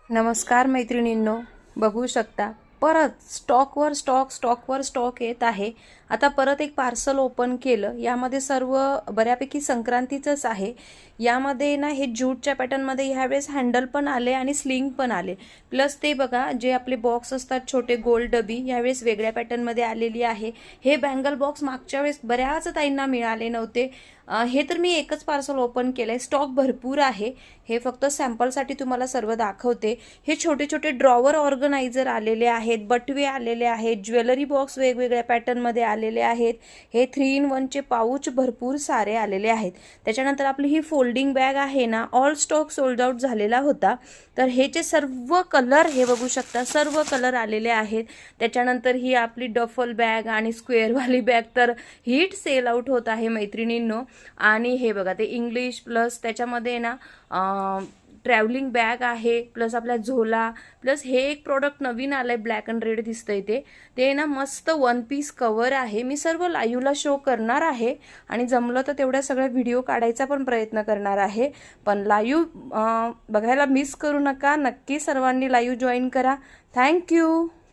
नमस्कार मैत्रिणींनो, बघू शकता परत स्टॉकवर स्टॉक येत आहे। आता परत एक पार्सल ओपन केलं, यामध्ये सर्व बऱ्यापैकी संक्रांतीचंच आहे। यामध्ये ना हे ज्यूटच्या पॅटर्नमध्ये ह्यावेळेस हँडल पण आले आणि स्लिंग पण आले, प्लस ते बघा जे आपले बॉक्स असतात छोटे गोल डबी, यावेळेस वेगळ्या पॅटर्नमध्ये आलेली आहे। हे बँगल बॉक्स मागच्या वेळेस बऱ्याच ताईंना मिळाले नव्हते, हे तर मी एकच पार्सल ओपन केलंय। स्टॉक भरपूर आहे, हे फक्त सॅम्पलसाठी तुम्हाला सर्व दाखवते। हे छोटे छोटे ड्रॉवर ऑर्गनायझर आलेले आहेत, बटवे आलेले आहेत, ज्वेलरी बॉक्स वेगवेगळ्या पॅटर्नमध्ये आलेले आहेत। हे 3 in 1 चे पाऊच भरपूर सारे आलेले आहेत। त्याच्यानंतर आपली ही फोल्डिंग बॅग आहे ना, ऑल स्टॉक सोल्ड आउट झालेला होता, तर हे जे सर्व कलर हे बघू शकता, सर्व कलर आलेले आहेत। त्याच्यानंतर ही आपली डफल बॅग आणि स्क्वेअरवाली बॅग तर हिट सेल आउट होत आहे मैत्रिणींनो। आणि हे बघा ते इंग्लिश प्लस त्याच्यामध्ये ना ट्रॅव्हलिंग बॅग आहे, प्लस आपला झोला, प्लस हे एक प्रोडक्ट नवीन आलंय, ब्लॅक अँड रेड दिसतंय ते ना मस्त 1 पीस कवर आहे। मी सर्व लाईव्हला शो करणार आहे आणि जमलं तर तेवढ्या सगळ्या व्हिडिओ काढायचा पण प्रयत्न करणार आहे, पण लाईव्ह बघायला मिस करू नका। नक्की सर्वांनी लाईव्ह जॉईन करा। थँक्यू।